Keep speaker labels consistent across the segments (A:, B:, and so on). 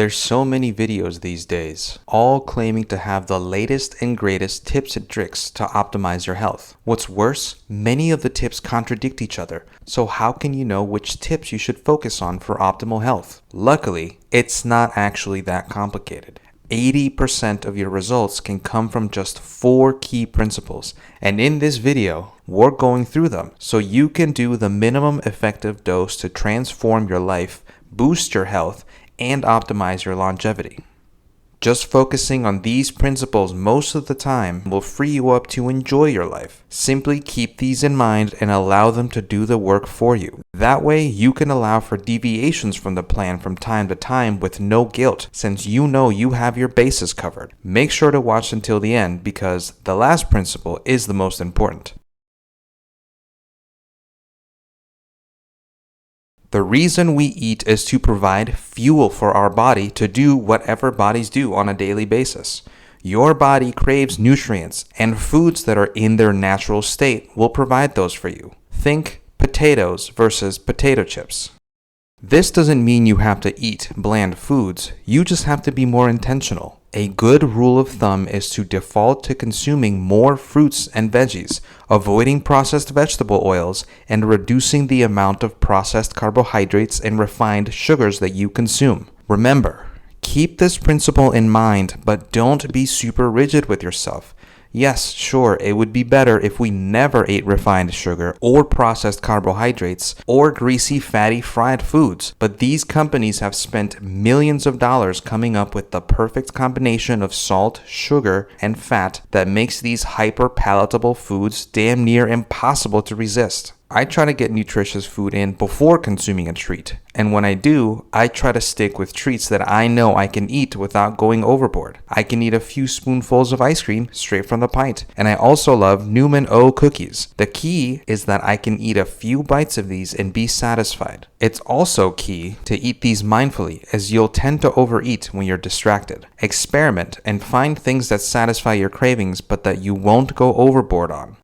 A: There's so many videos these days, all claiming to have the latest and greatest tips and tricks to optimize your health. What's worse, many of the tips contradict each other, so how can you know which tips you should focus on for optimal health? Luckily, it's not actually that complicated. 80% of your results can come from just 4 key principles, and in this video, we're going through them so you can do the minimum effective dose to transform your life, boost your health, and optimize your longevity. Just focusing on these principles most of the time will free you up to enjoy your life. Simply keep these in mind and allow them to do the work for you. That way, you can allow for deviations from the plan from time to time with no guilt, since you know you have your bases covered. Make sure to watch until the end because the last principle is the most important. The reason we eat is to provide fuel for our body to do whatever bodies do on a daily basis. Your body craves nutrients, and foods that are in their natural state will provide those for you. Think potatoes versus potato chips. This doesn't mean you have to eat bland foods, you just have to be more intentional. A good rule of thumb is to default to consuming more fruits and veggies, avoiding processed vegetable oils, and reducing the amount of processed carbohydrates and refined sugars that you consume. Remember, keep this principle in mind, but don't be super rigid with yourself. Yes, sure, it would be better if we never ate refined sugar or processed carbohydrates or greasy, fatty, fried foods, but these companies have spent millions of dollars coming up with the perfect combination of salt, sugar, and fat that makes these hyper-palatable foods damn near impossible to resist. I try to get nutritious food in before consuming a treat, and when I do, I try to stick with treats that I know I can eat without going overboard. I can eat a few spoonfuls of ice cream straight from the pint, and I also love Newman O cookies. The key is that I can eat a few bites of these and be satisfied. It's also key to eat these mindfully, as you'll tend to overeat when you're distracted. Experiment and find things that satisfy your cravings but that you won't go overboard on.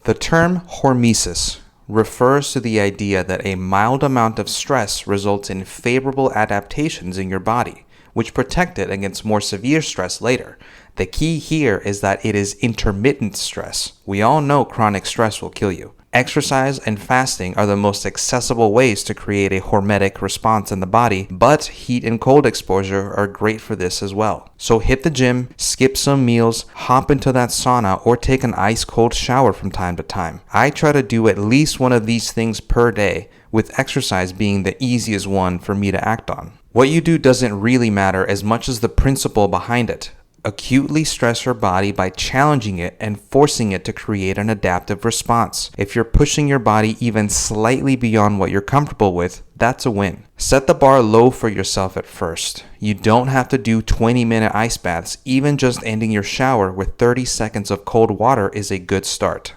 A: The term hormesis refers to the idea that a mild amount of stress results in favorable adaptations in your body, which protect it against more severe stress later. The key here is that it is intermittent stress. We all know chronic stress will kill you. Exercise and fasting are the most accessible ways to create a hormetic response in the body, but heat and cold exposure are great for this as well. So hit the gym, skip some meals, hop into that sauna, or take an ice-cold shower from time to time. I try to do at least one of these things per day, with exercise being the easiest one for me to act on. What you do doesn't really matter as much as the principle behind it. Acutely stress your body by challenging it and forcing it to create an adaptive response. If you're pushing your body even slightly beyond what you're comfortable with, that's a win. Set the bar low for yourself at first. You don't have to do 20-minute ice baths. Even just ending your shower with 30 seconds of cold water is a good start.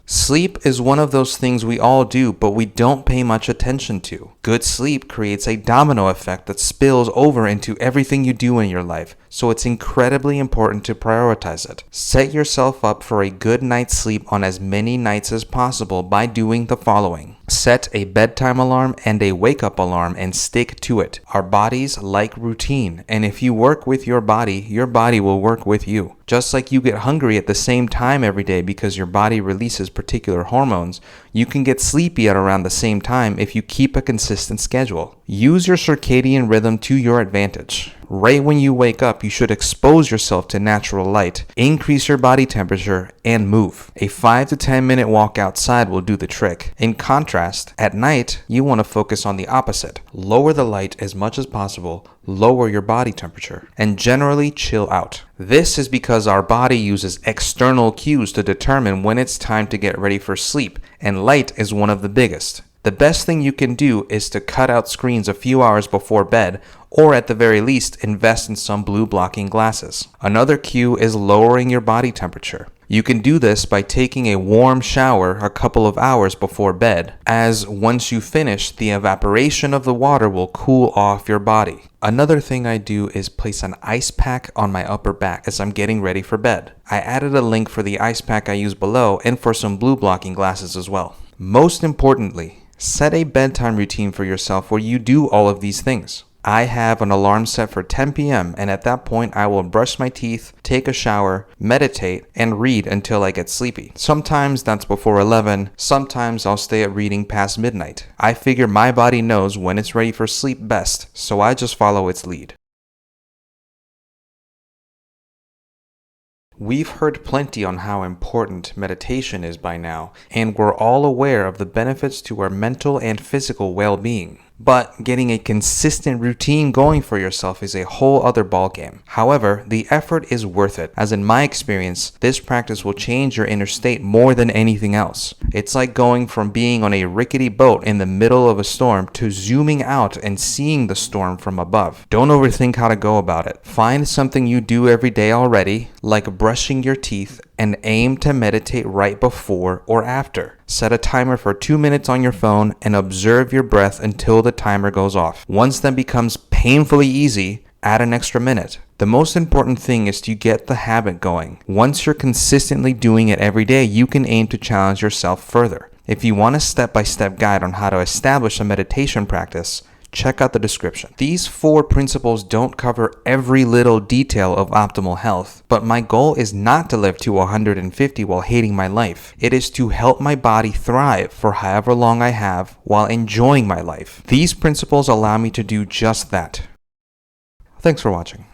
A: Sleep is one of those things we all do, but we don't pay much attention to. Good sleep creates a domino effect that spills over into everything you do in your life, so it's incredibly important to prioritize it. Set yourself up for a good night's sleep on as many nights as possible by doing the following. Set a bedtime alarm and a wake-up alarm and stick to it. Our bodies like routine, and if you work with your body will work with you. Just like you get hungry at the same time every day because your body releases particular hormones, you can get sleepy at around the same time if you keep a consistent schedule. Use your circadian rhythm to your advantage. Right when you wake up, you should expose yourself to natural light, increase your body temperature, and move. A 5 to 10 minute walk outside will do the trick. In contrast, at night, you want to focus on the opposite. Lower the light as much as possible, lower your body temperature, and generally chill out. This is because our body uses external cues to determine when it's time to get ready for sleep, and light is one of the biggest. The best thing you can do is to cut out screens a few hours before bed, or at the very least, invest in some blue blocking glasses. Another cue is lowering your body temperature. You can do this by taking a warm shower a couple of hours before bed, as once you finish, the evaporation of the water will cool off your body. Another thing I do is place an ice pack on my upper back as I'm getting ready for bed. I added a link for the ice pack I use below and for some blue blocking glasses as well. Most importantly, set a bedtime routine for yourself where you do all of these things. I have an alarm set for 10 p.m. and at that point I will brush my teeth, take a shower, meditate, and read until I get sleepy. Sometimes that's before 11, sometimes I'll stay at reading past midnight. I figure my body knows when it's ready for sleep best, so I just follow its lead. We've heard plenty on how important meditation is by now, and we're all aware of the benefits to our mental and physical well-being. But getting a consistent routine going for yourself is a whole other ballgame. However, the effort is worth it, as in my experience, this practice will change your inner state more than anything else. It's like going from being on a rickety boat in the middle of a storm to zooming out and seeing the storm from above. Don't overthink how to go about it. Find something you do every day already, like brushing your teeth, and aim to meditate right before or after. Set a timer for 2 minutes on your phone and observe your breath until the timer goes off. Once that becomes painfully easy, add an extra minute. The most important thing is to get the habit going. Once you're consistently doing it every day, you can aim to challenge yourself further. If you want a step-by-step guide on how to establish a meditation practice, check out the description. These 4 principles don't cover every little detail of optimal health, but my goal is not to live to 150 while hating my life. It is to help my body thrive for however long I have while enjoying my life. These principles allow me to do just that. Thanks for watching.